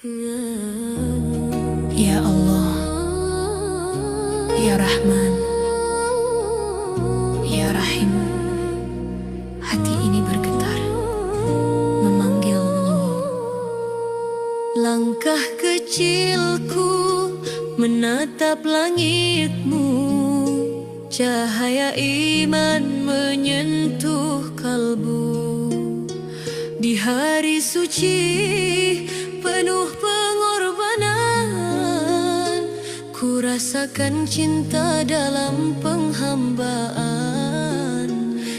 Ya Allah, Ya Rahman, Ya Rahim, hati ini bergetar memanggil-Mu. Langkah kecilku menatap langit-Mu, cahaya iman menyentuh kalbu. Di hari suci penuh pengorbanan, ku rasakan cinta dalam penghambaan.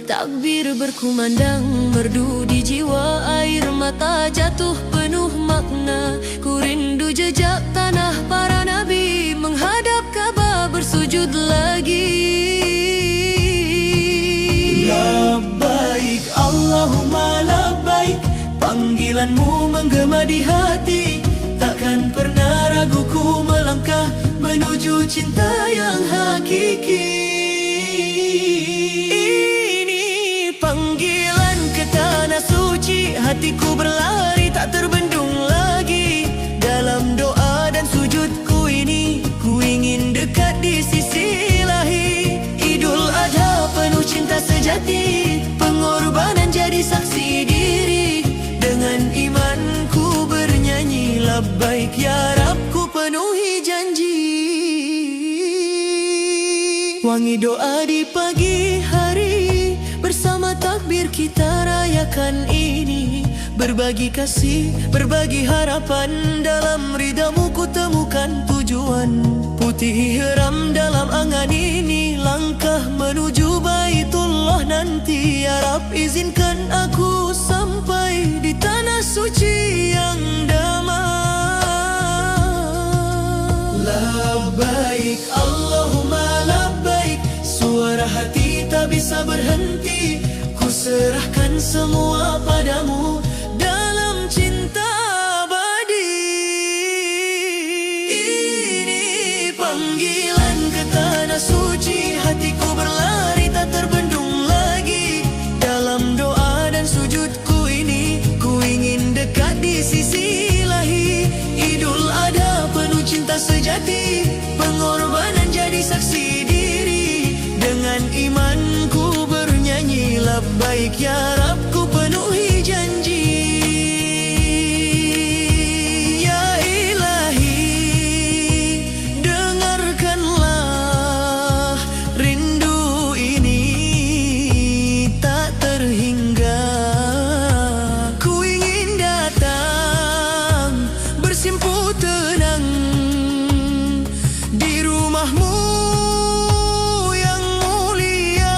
Takbir berkumandang, merdu di jiwa, air mata jatuh penuh makna. Ku rindu jejak tanah para nabi, menghadap Ka'bah bersujud lagi. Labbaik Allahumma labbaik, panggilanmu menggema di hati. Takkan pernah ragu ku melangkah menuju cinta yang hakiki. Ini panggilan ke tanah suci, hatiku berlari tak terbendung lagi. Dalam doa dan sujudku ini, ku ingin dekat di sisi ilahi. Idul Adha penuh cinta sejati, pengorbanan jadi saksi diri. Dengan imanku bernyanyi, labbaik ya Rab, ku penuhi janji. Wangi doa di pagi hari, bersama takbir kita rayakan ini. Berbagi kasih, berbagi harapan, dalam ridamu ku temukan tujuan. Putih hiram dalam angan ini, langkah menuju Baitullah nanti. Ya Rab, izinkan aku sampai di tanah suci yang damai. Labbaik Allahumma labbaik, suara hati tak bisa berhenti. Ku serahkan semua padamu dalam cinta abadi. Ini panggilan ke tanah suci, hatiku berlari tak terbendung lagi. Dalam doa dan sujudku ini, ku ingin dekat di sisi ilahi. Idul Adha penuh cinta sejati, pengorbanan jadi saksi diri. Dengan imanku bernyanyi, labbaik ya Rab, ku penuhi janji. Ya Ilahi, dengarkanlah rindu ini tak terhingga. Ku ingin datang bersimpuh tenang di rumahmu yang mulia.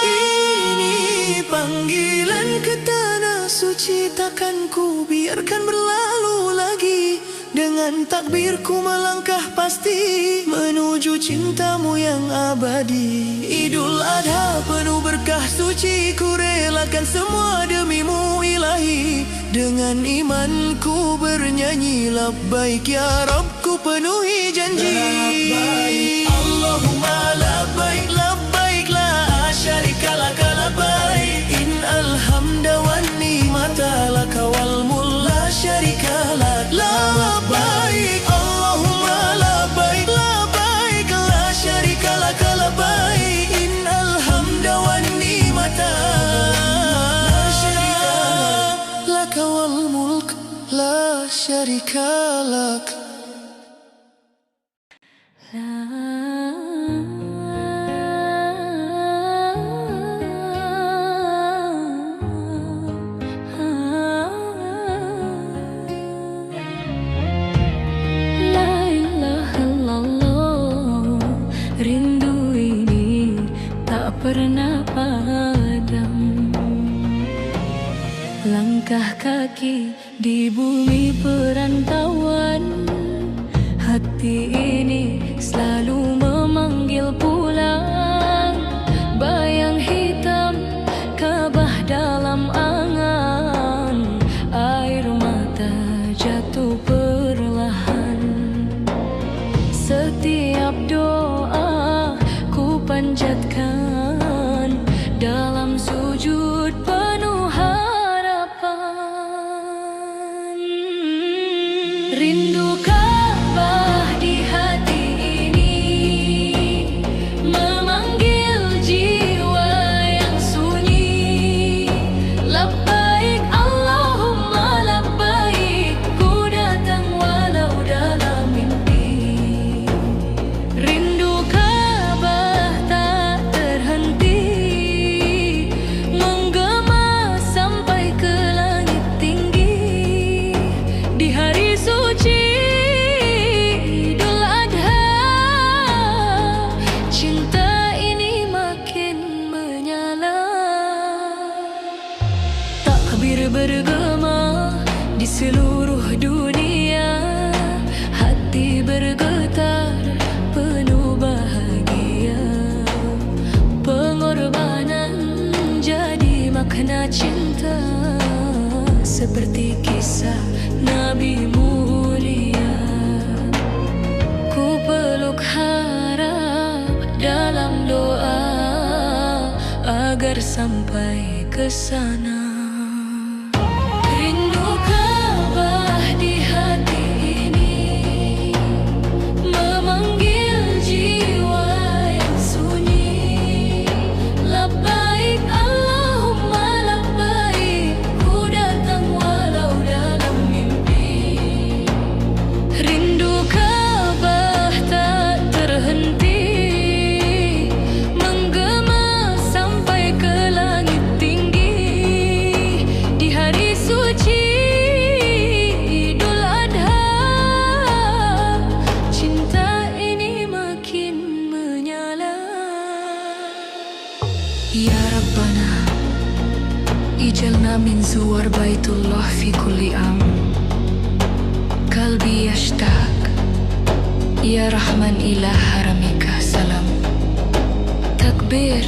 Ini panggilan ke tanah suci, takkan ku biarkan berlalu lagi. Dengan takbirku melangkah pasti menuju cintamu yang abadi. Idul Adha penuh berkah suci, ku relakan semua demimu ilahi. Dengan imanku bernyanyi, labbaik ya Rabb, ku penuhi janji. Labbaik Allahumma labbaik, labbaik la syarika laka labbaik. Innal hamda wan ni'mata laka wal mulk la syarika lak. Labbaik Allahumma labbaik, labbaik la syarika laka labbaik. Innal hamda wan ni'mata la syarika laka wal mulk la syarika lak. La ilaha illallah, rindu ini tak pernah padam. Langkah kaki di bumi perantauan, hati ini selalu memanggil pulang. Bayang hitam Ka'bah dalam angan, air mata jatuh perlahan. Setiap doa ku panjatkan dalam sujud penuh harapan. takbir bergema di seluruh dunia. Hati bergetar penuh bahagia. Pengorbanan jadi makna cinta, seperti kisah Nabi mulia. Ku peluk harap dalam doa agar sampai ke sana. Rindu Ka'bah di hati ini, memanggil jiwa yang sunyi. Labbaik Allahumma labbaik, ku datang walau dalam mimpi. Rindu Ka'bah tak terhenti, menggema sampai ke langit tinggi. Di hari suci Idul Adha, cinta ini makin menyala. Ya Rabbana, ijalna min zuwar Baitullah fi kulli am. Qalbi yashtaq, Ya Rahman ila haramika salam. Takbir,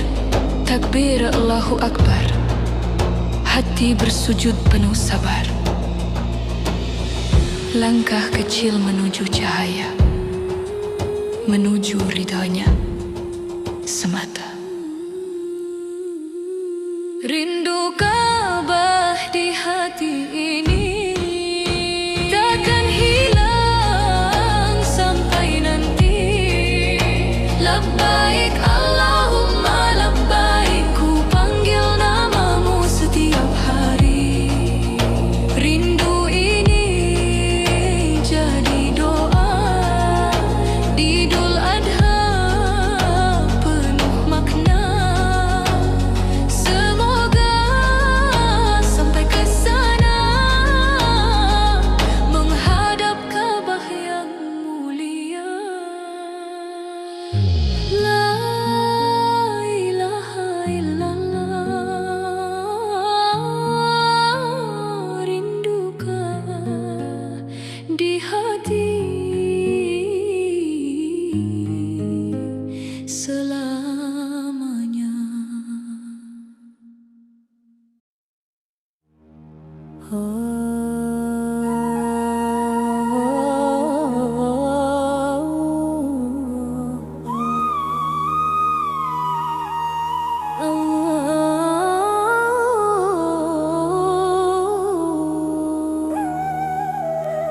takbir Allahu Akbar, hati bersujud penuh sabar. Langkah kecil menuju cahaya, menuju ridhonya semata. Rindu Ka'bah di hati ini takkan hilang sampai nanti. Labbaik Allahumma labbaik, ku panggil namamu setiap hari. Rindu ini jadi doa di Idul Adha, penuh makna. Semoga sampai ke sana, menghadap Ka'bah yang mulia. La ilaha illallah, rindukan di hati selamanya.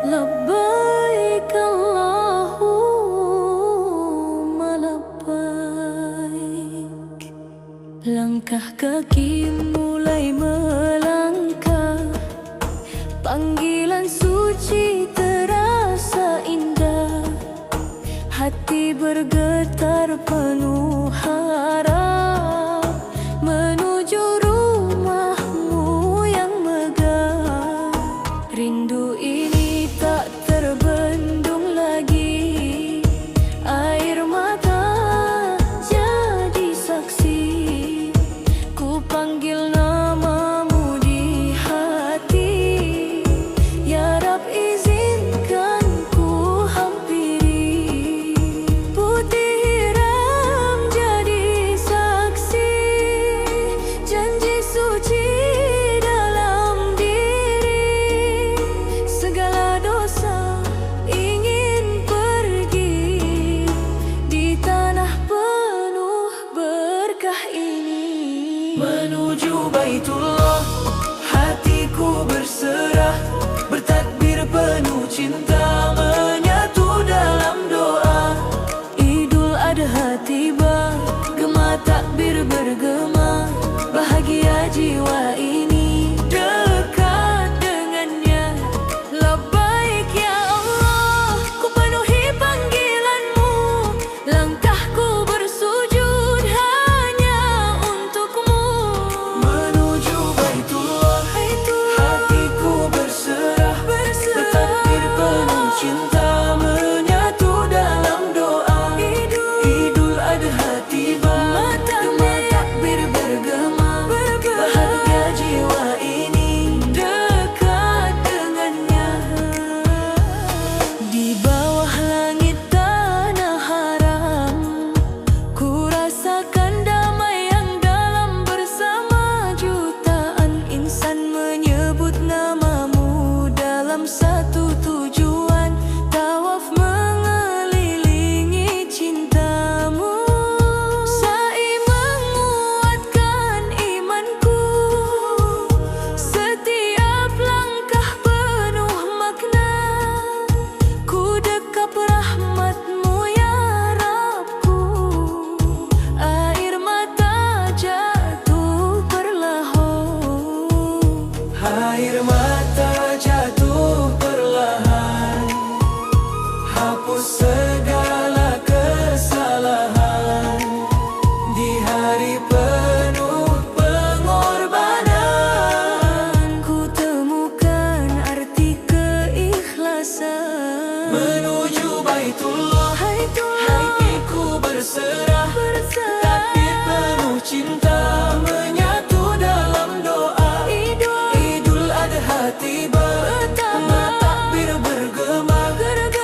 Labbaik Allahumma labbaik. Langkah kaki mulai melangkah Air mata jatuh perlahan, hapus segala kesalahan. Di hari penuh pengorbanan, ku temukan arti keikhlasan. menuju Baitullah, hatiku berserah. Takbir penuh cinta menyatu dalam doa. Idul Adha tiba, takbir bergema.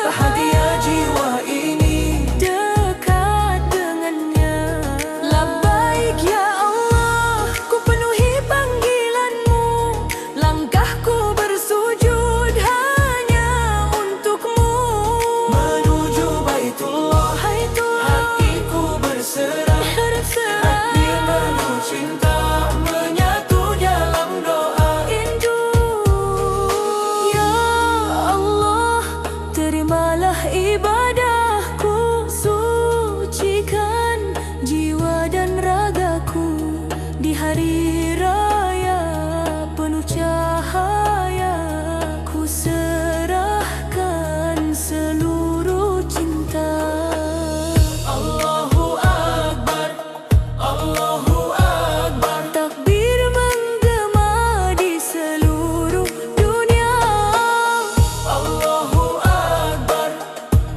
Bahagia jiwa ini Dekat dengannya. Labbaik ya Allah, ku penuhi panggilanmu. Langkahku bersujud hanya untukmu. menuju Baitullah, hatiku berserah. Takbir penuh cinta menyatu dalam doa. Ya Allah, terimalah ibadahku. Sucikan jiwa dan ragaku. Di hari raya penuh cahaya, ku serahkan seluruh cinta. Allahu Akbar, Allahu Akbar. Takbir menggema di seluruh dunia. Allahu Akbar,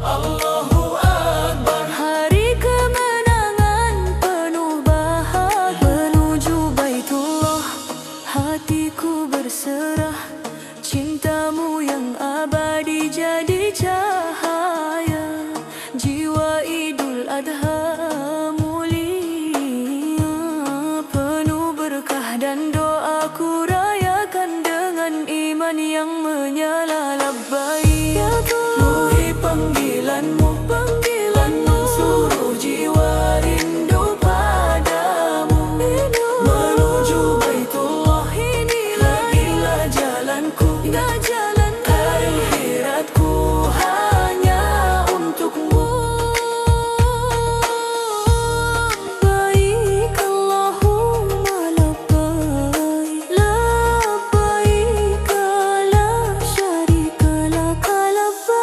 Allahu Akbar. Hari kemenangan penuh bahagia. Menuju Baitullah, hatiku berserah. Cintamu yang abadi jadi cahaya. Jiwa Idul Adha mulia, penuh berkah dan doaku rayakan dengan iman yang menyala. Labbaik ya Allah, Penuhi panggilanmu, seluruh jiwa rindu padamu. Menuju Baitullah, inilah jalanku. Akhiratku hanya untukmu. Labbaik Allahumma labbaik, labbaik la syarika lak, labbaik.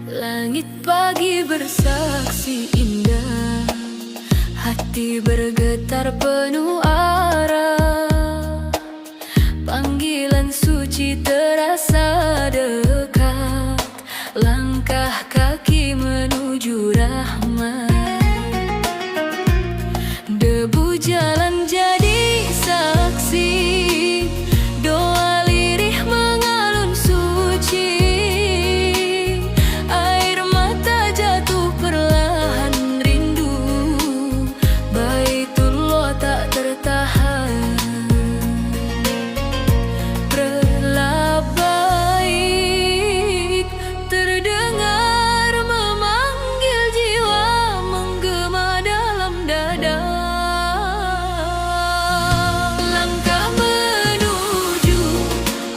Langit pagi bersaksi indah, hati bergetar penuh arah. Panggilan suci terasa dekat, langkah kaki menuju rahmat. Debu jalan jadi saksi, doa lirih mengalun suci. Air mata jatuh perlahan rindu, Baitullah tak tertahan. Labbaik terdengar memanggil jiwa, menggema dalam dada. Langkah menuju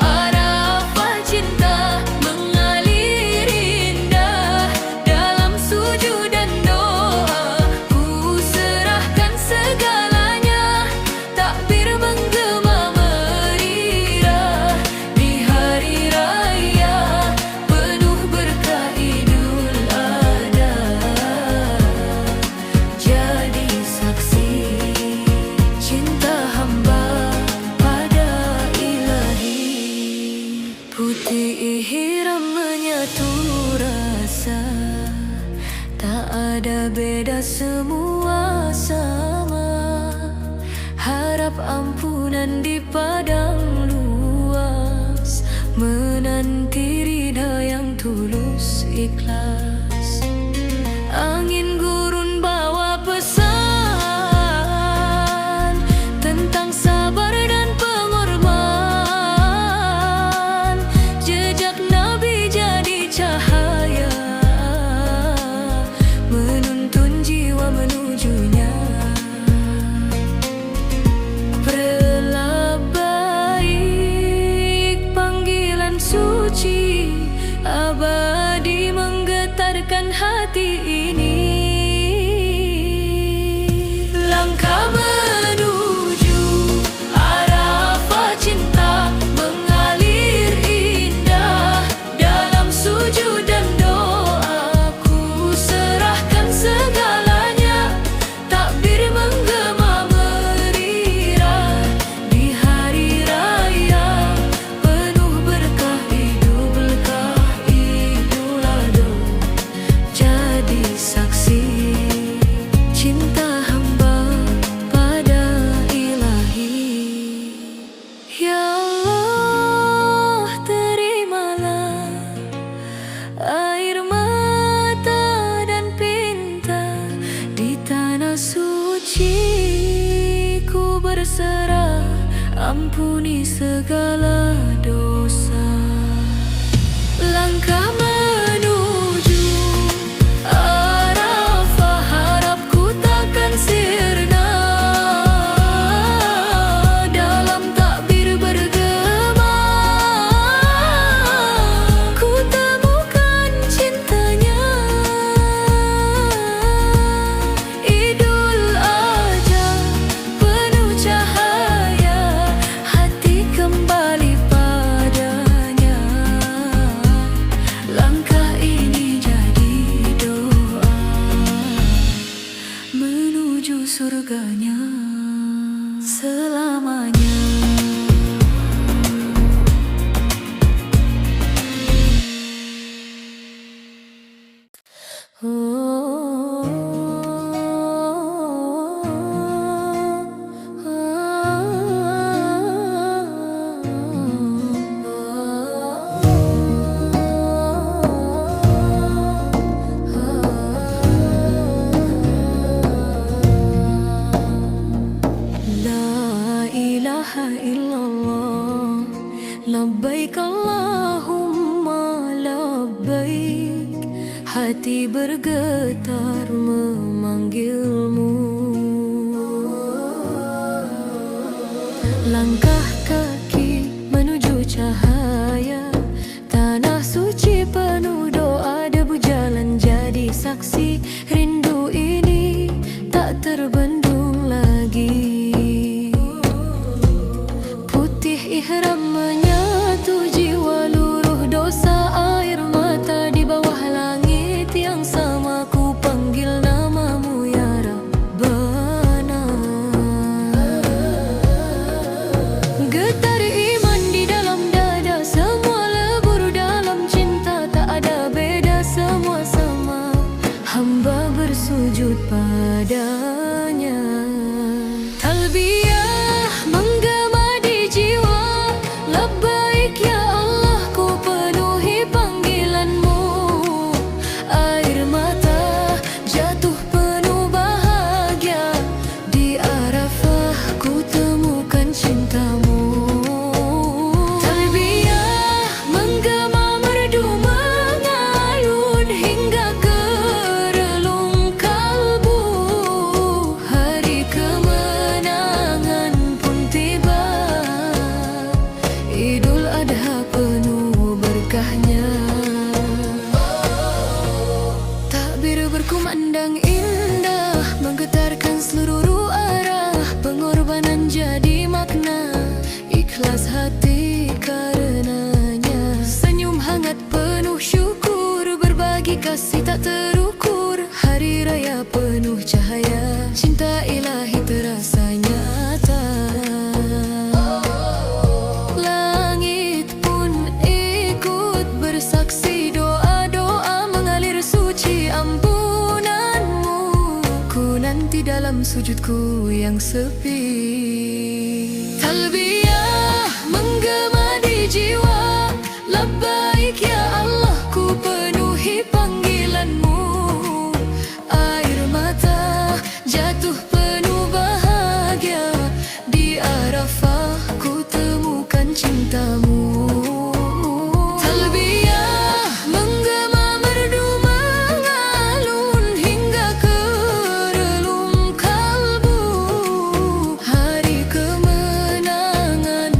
Arafah, cinta mengalir indah dalam sujud dan doa. Ku serahkan segalanya, takbir menggema meriah. Di hari raya penuh berkah Idul Adha, jadi saksi cinta hamba pada Ilahi. Putih ihram menyatu rasa, tak ada beda semua sama. Harap ampunan di padang luas, menanti ridha yang tulus ikhlas. Angin gurun bawa pesan tentang sabar dan pengorbanan. Jejak Nabi jadi cahaya, hati ini. Langkah menuju Arafah cinta mengalir indah dalam sujud dan doaku serahkan segalanya. Takbir menggema meriah di hari raya penuh berkah Idul Adha. Jadi saksi cinta hamba pada Ilahi. Ya Allah, terimalah air mata dan pinta di tanah suci. Ku berserah, ampuni segala dosa. Langkah menuju Arafah, harapku takkan sirna. Dalam takbir bergema, ku temukan cintanya. Idul Adha penuh cahaya, hati kembali padanya. Langkah ini jadi doa menuju surganya selamanya. La ilaha illallah, labbaik Allahumma labbaik. Hati bergetar memanggilmu. Langkah kaki menuju cahaya tanah suci penuh doa, debu jalan jadi saksi. Rindu ini tak terbendung lagi. Putih ihram menyatu jiwa, luruh dosa air mata di bawah langit yang sama. Ku panggil namamu ya Rabbana. Getar iman di dalam dada, semua lebur dalam cinta. Tak ada beda, semua sama, hamba bersujud padanya. Talbiyah menggema di jiwa, labbaik ya Allah, ku penuhi panggilanmu. Air mata jatuh penuh bahagia di Arafah, ku temukan cintamu. Talbiyah menggema merdu mengalun hingga ke relung kalbu. Hari kemenangan pun tiba, Idul Adha penuh berkahnya. Takbir berkumandang indah menggetarkan seluruh arah. Pengorbanan jadi makna, ikhlas hati karenanya. Senyum hangat penuh syukur, berbagi kasih tak terukur. Hari raya penuh cahaya, cinta ilahi terasa nyata. Langit pun ikut bersaksi, doa-doa mengalir suci ampunanmu. Ku nanti dalam sujudku yang sepi. Talbiyah menggema di jiwa, labbaik ya Allah, ku penuhi panggilanmu. Air mata jatuh penuh bahagia di Arafah, ku temukan cintamu. Talbiyah menggema merdu mengalun hingga ke relung kalbu. Hari kemenangan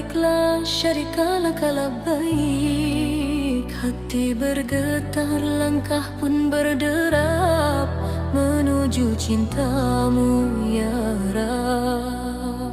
Labbaiklah syarikalah labbaik. Hati bergetar, langkah pun berderap menuju cintamu ya Rab.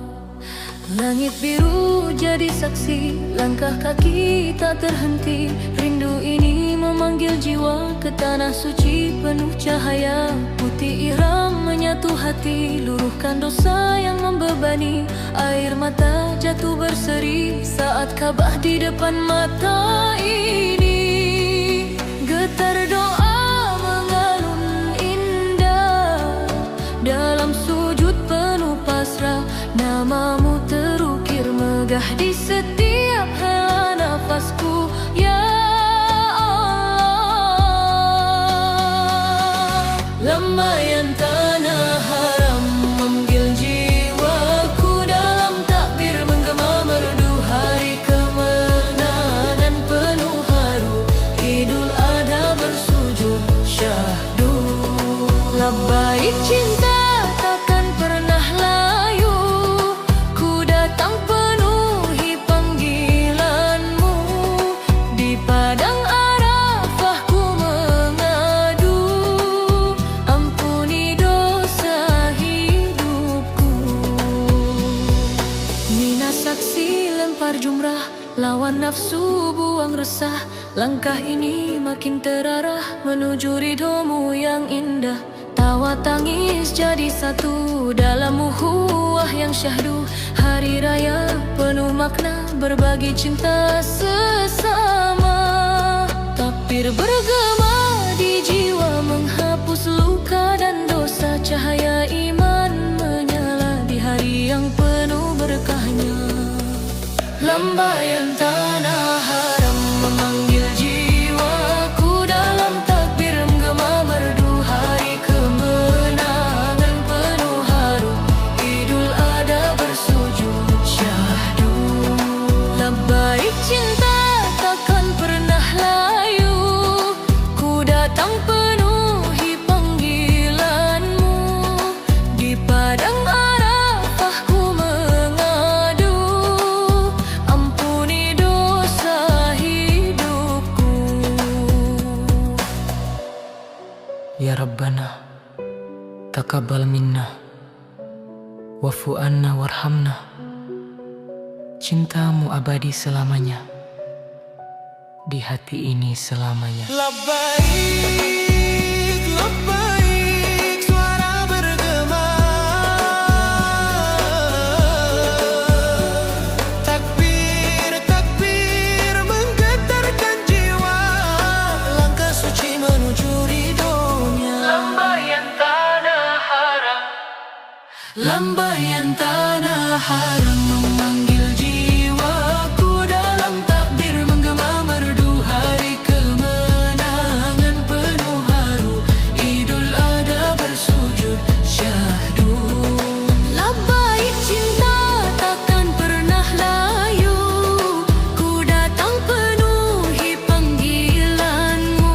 Langit biru jadi saksi, langkah kaki tak terhenti. Rindu ini memanggil jiwa ke tanah suci penuh cahaya. Putih ihram menyatu hati, luruhkan dosa yang membebani. Air mata jatuh berseri saat Ka'bah di depan mata ini. Getar doa mengalun indah, dalam sujud penuh pasrah. Namamu terukir megah di setiap hela nafasku ya Allah. Lambaian tanah haram memanggil jiwaku, dalam takbir menggema merdu hari kemenangan penuh haru. Idul Adha bersujud syahdu. Labbaik cinta takkan pernah layu, ku datang penuhi panggilanmu. Di padang Arafah ku mengadu, ampuni dosa hidupku. Mina saksi lempar jumrah, lawan nafsu buang resah. Langkah ini makin terarah menuju ridhomu yang indah. Tawa tangis jadi satu dalam ukhuwah yang syahdu. Hari raya penuh makna, berbagi cinta sesama. Takbir bergema di jiwa, menghapus luka dan dosa. Cahaya iman menyala di hari yang penuh berkahnya. Lambaian tanah haram memanggil jiwaku, dalam takbir menggema merdu hari kemenangan penuh haru. Idul Adha bersujud syahdu. Labbaik cinta takkan pernah layu, ku datang penuhi panggilanmu. Di padang Arafah ku mengadu, ampuni dosa hidupku. Ya Rabbana, taqabbal minna, wa'fu anna warhamna. Cintamu abadi selamanya, di hati ini selamanya. Labbaik, labbaik, suara bergema. Takbir, takbir menggetarkan jiwa. Langkah suci menuju ridhonya. Lambaian tanah haram, lambaian tanah haram memanggil jiwaku, dalam takbir menggema merdu hari kemenangan penuh haru. Idul Adha bersujud syahdu. Labbaik cinta takkan pernah layu, ku datang penuhi panggilanmu.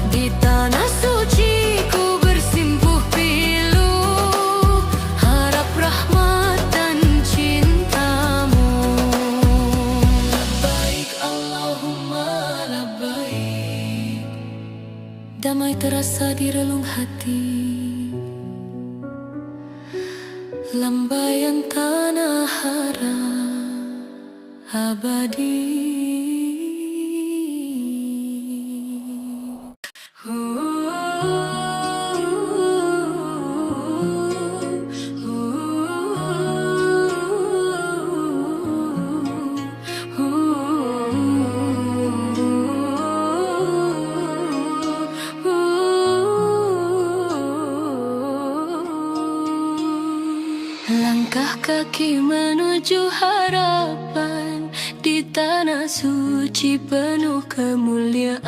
Di tanah suci ku bersimpuh pilu, harap rahmat dan cintamu. Labbaik Allahumma labbaik, damai terasa di relung hati. Lambaian tanah haram abadi. Langkah kaki menuju harapan, di tanah suci penuh kemuliaan.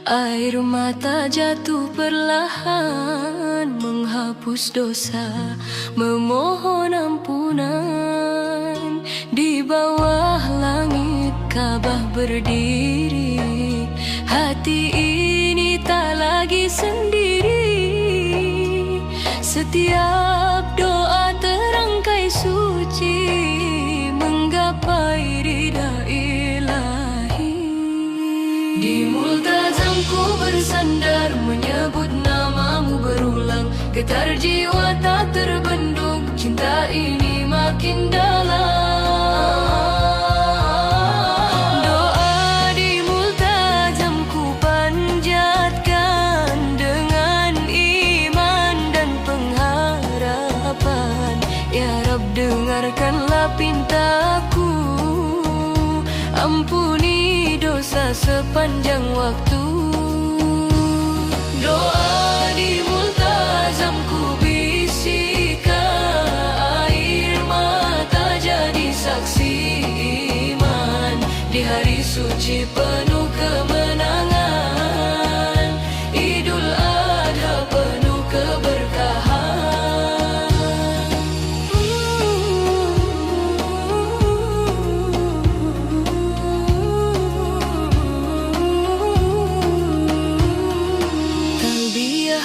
Air mata jatuh perlahan, menghapus dosa, memohon ampunan. Di bawah langit Ka'bah berdiri, hati ini tak lagi sendiri. Setiap doa terangkai suci, menyebut namamu berulang. Getar jiwa tak terbendung, cinta ini makin dalam. Doa di multazam ku panjatkan dengan iman dan pengharapan. Ya Rab, dengarkanlah pintaku, ampuni dosa sepanjang waktu. Doa di multazam ku bisikan, air mata jadi saksi iman. Di hari suci penuh kemenangan, Idul Adha penuh keberkahan.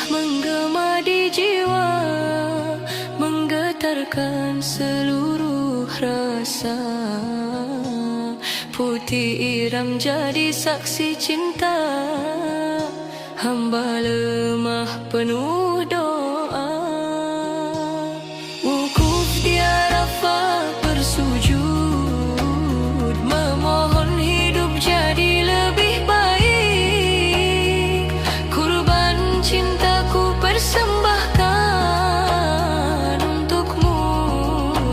Menggema di jiwa, menggetarkan seluruh rasa. Putih iram jadi saksi cinta, hamba lemah penuh doa. Wukuf di Arafah bersujud, memohon hidup jadi lebih baik. Kurban cintaku persembahkan untukmu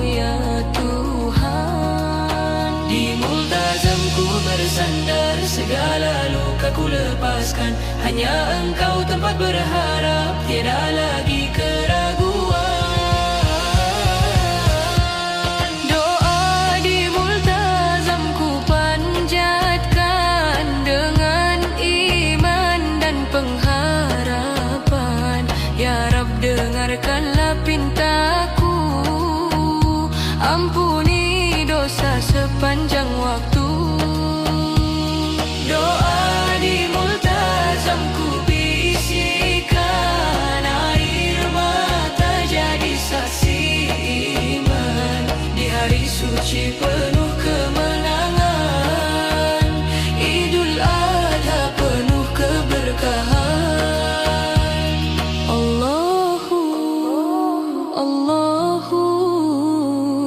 ya Tuhan. Di multazam ku bersandar, segala luka ku lepaskan. Hanya Engkau tempat berharap, tiada lagi keraguan. Doa di multazam ku panjatkan dengan iman dan pengharapan. Ya Rab, dengarkanlah pintaku, ampuni dosa sepanjang waktu. Doa di multazam ku bisikan, air mata jadi saksi iman. Di hari suci penuh kemenangan, Idul Adha penuh keberkahan. Allahu, Allahu,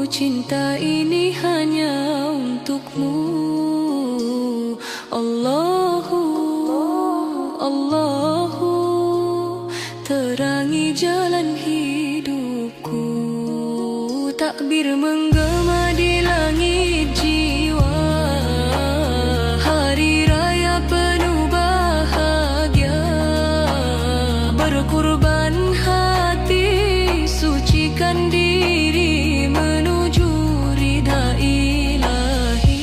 cinta ini hanya untukmu. Allahu, Allahu, terangi jalan hidupku. Takbir menggema di langit jiwa, hari raya penuh bahagia. Berkurban hati, sucikan diri menuju ridha ilahi.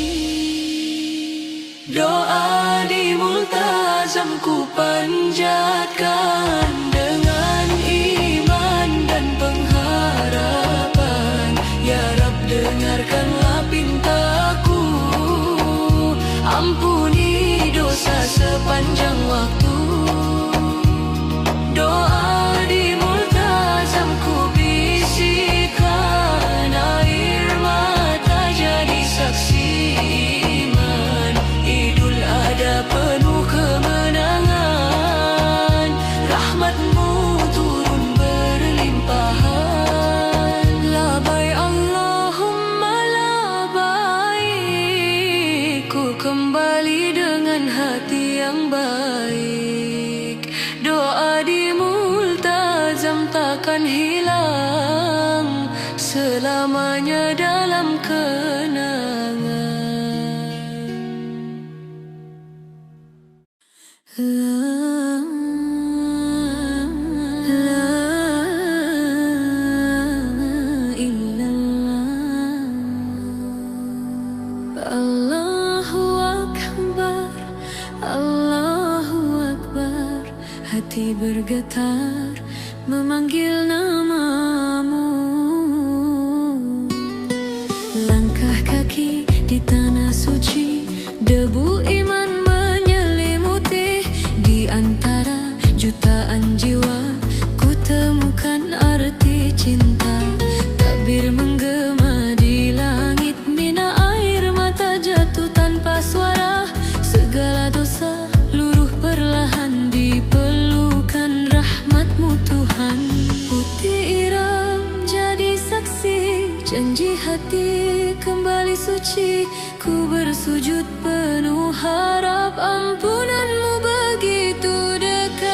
Doa di multazam ku panjatkan dengan iman dan pengharapan. Ya Rab, dengarkanlah pintaku, ampuni dosa sepanjang waktu. Doa di multazam ku bisikan, air mata jadi saksi iman. Idul Adha penuh kemenangan, rahmatmu turun berlimpahan. Labai Allahumma labai, ku kembali dengan hati yang baik. Doa di multazam takkan hilang, selamanya dalam kenangan. Allahu Akbar, Allahu Akbar. Hati bergetar memanggil namamu. Langkah kaki di tanah suci, debu iman menyelimuti. Di antara jutaan jiwa, ku temukan arti cinta. Takbir menggema di langit, mina air mata jatuh tanpa suara. Segala dosa luruh perlahan di pelukan Janji hati kembali suci, ku bersujud penuh harap ampunanmu begitu dekat.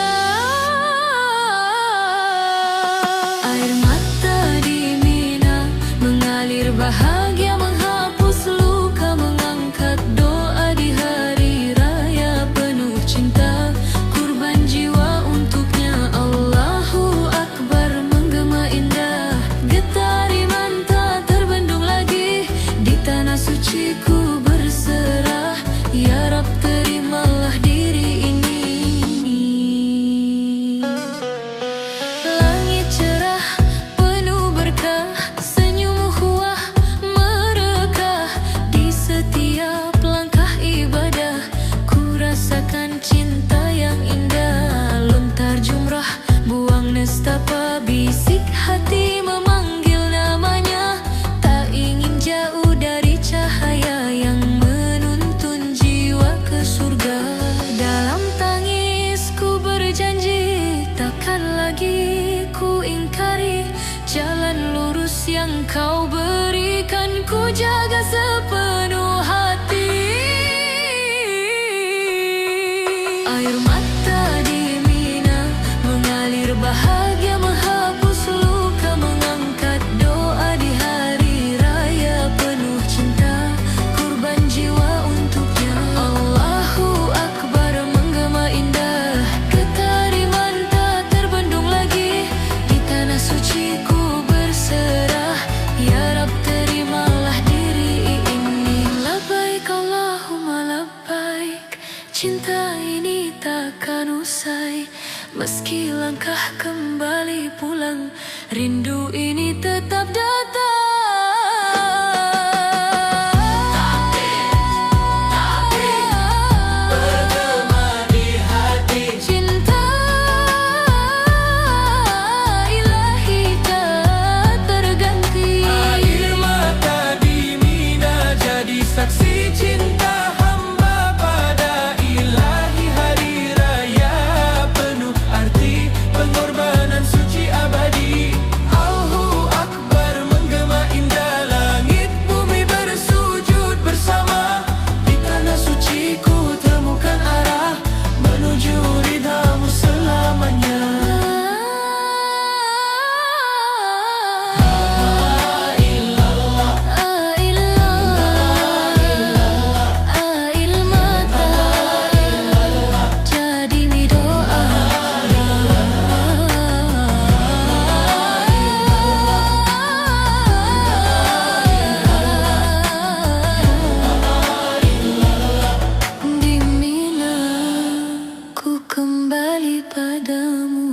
Air mata di Mina mengalir bahagia menghapus luka, mengangkat doa di hari raya penuh cinta, kurban jiwa untuknya. Allahu Akbar menggema indah, getar iman tak terbendung lagi. Di tanah suci ku berserah, ya Rab terimalah diri ini. Langit cerah penuh berkah, senyum ukhuwah merekah. Di setiap langkah ibadah ku rasakan cinta yang indah. Lontar jumrah buang nestapa, bisik hati memanggil namanya. Tak ingin jauh dari cahaya yang menuntun jiwa ke surga. Dalam tangis ku berjanji, takkan lagi ku ingkari jalan lurus yang kau berikan, ku jaga sepenuh hati. Air mata di Mina mengalir bahagia menghapus luka, mengangkat doa di hari raya penuh cinta, kurban jiwa untuknya. Allahu Akbar menggema indah, getar iman tak terbendung lagi. Di tanah suci ku berserah, ya Rab terimalah diri ini. Labbaik Allahumma labbaik, cinta ini takkan usai. Meski langkah kembali pulang, rindu ini tetap datang. Cinta ilahi tak terganti. Air mata di Mina jadi saksi cinta hamba pada ilahi. Hari raya penuh arti, pengorbanan suci abadi. Allahu Akbar menggema indah, langit bumi bersujud bersama. Di tanah suci ku temukan arah, menuju ridhamu selamanya. Air mata jadi doa. Di Mina ku kembali padamu.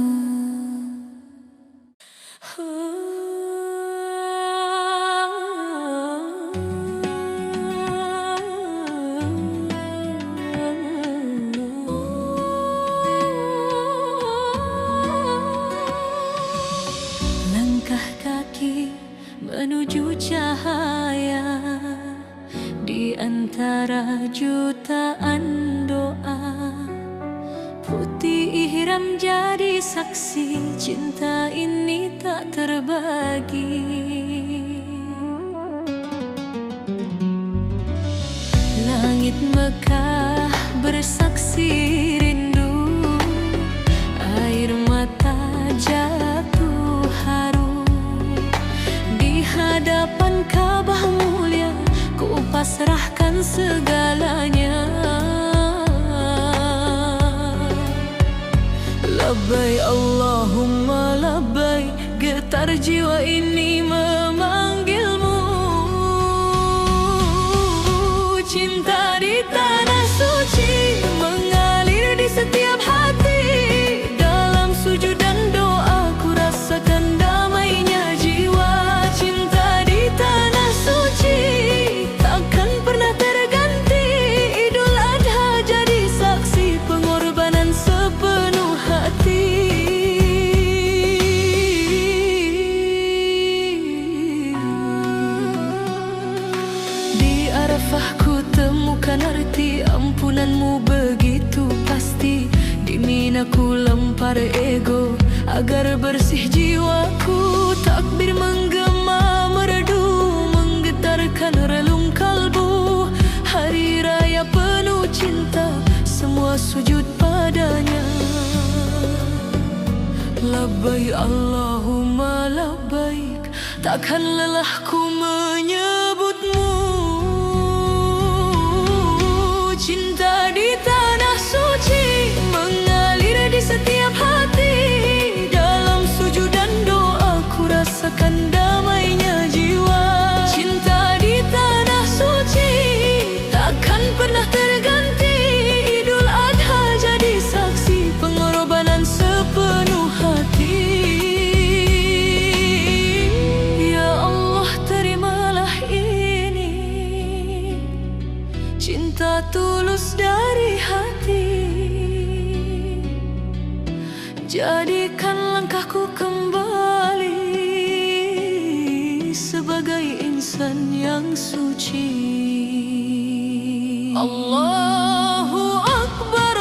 Langkah kaki menuju cahaya, di antara jutaan doa. Putih ihram jadi saksi, cinta ini tak terbagi. Langit Mekah bersaksi rindu, air mata jatuh haru. Di hadapan Ka'bah mulia ku pasrahkan segalanya. Labbaik Allahumma labbaik, getar jiwa ini memanggilmu. Cinta di tanah suci mengalir di setiap hati. Dalam sujud dan doa ku rasakan damainya jiwa. Cinta di tanah suci takkan pernah terganti. Idul Adha jadi saksi pengorbanan sepenuh hati. Di Arafah ku temukan arti ampunanmu begitu pasti. Di Mina ku lempar ego agar bersih jiwaku. Takbir menggema merdu Labbaik Allahumma labbaik, takkan lelah ku menyebutmu. Cinta di tanah suci mengalir di setiap hati. Dalam sujud dan doa ku rasakan damainya jiwa. Cinta di tanah suci takkan pernah terganti. Idul Adha jadi saksi pengorbanan sepenuh hati. Ya Allah, terimalah ini, cinta tulus dari hati. Jadikan langkahku kembali sebagai insan yang suci. Allahu Akbar,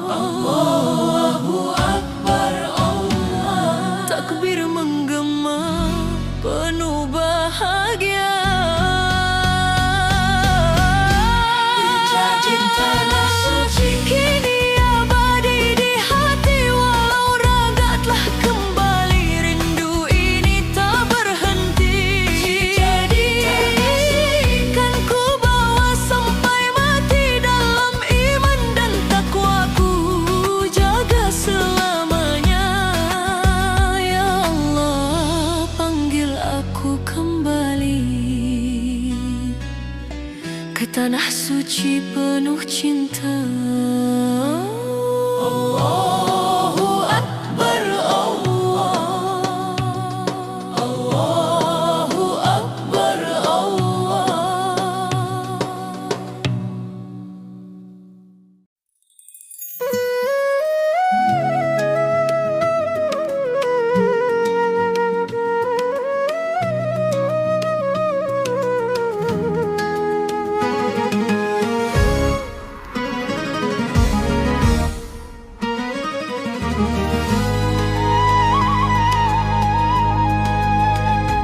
Allahu Akbar, Allah. Takbir menggema penuh bahagia. Cinta tanah suci kini abadi di hati. Walau raga telah kembali, rindu ini tak berhenti. Jadikan ku bawa sampai mati. Dalam iman dan takwa ku jaga selamanya. Ya Allah, panggil aku kembali ke tanah suci penuh cinta. Allahu Akbar, Allah. Allahu Akbar, Allah.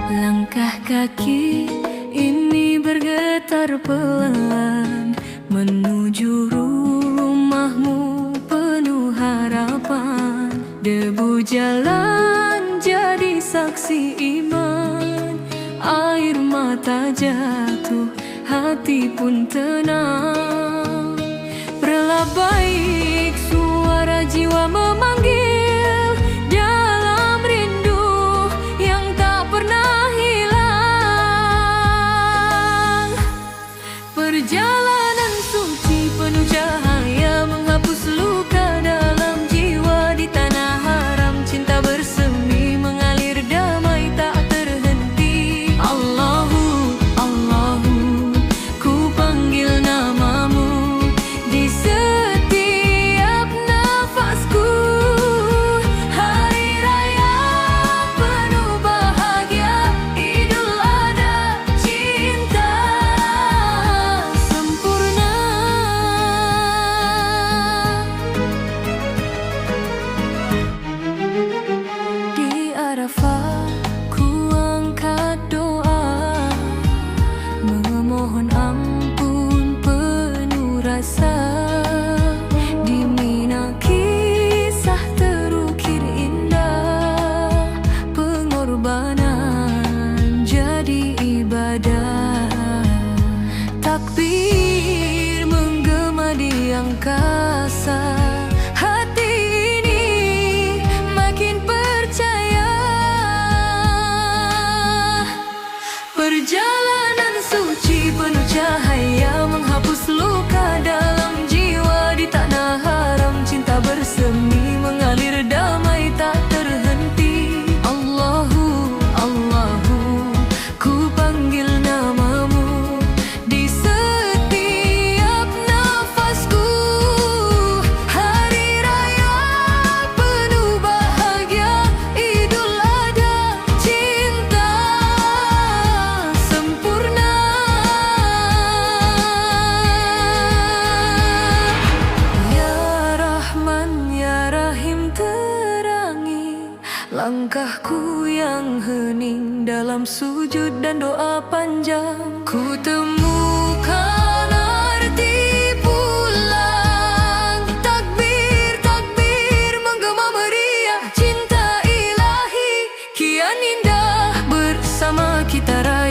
Langkah kaki ini bergetar pelan menuju rumahmu penuh harapan. Debu jalan jadi saksi iman. Air mata jatuh, hati pun tenang. Berlabaik suara jiwa memanggil dalam rindu yang tak pernah hilang. Perjalanan suci penuh cahaya menghapus luka dalam jiwa. Di tanah haram cinta bersemi mengalir damai tak terhenti. Allahu, Allahu, ku panggil namamu di setiap nafasku. Hari raya penuh bahagia, Idul Adha cinta sempurna. Di Arafah ku angkat doa, memohon ampun penuh rasa. Di Mina kisah terukir indah, pengorbanan jadi ibadah. Takbir menggema di angkasa. Hati ini makin percaya. Perjalanan suci penuh cahaya menghapus luka dalam jiwa. Di tanah haram cinta bersemi mengalir damai tak terhenti. Allahu, Allahu, ku panggil namamu di setiap nafasku. Hari raya penuh bahagia, Idul Adha cinta sempurna. Ya Rahman, Ya Rahim, terangi langkahku yang hening dalam sujud dan doa panjang. Ku temukan arti pulang. Takbir, takbir Kian indah bersama kita raya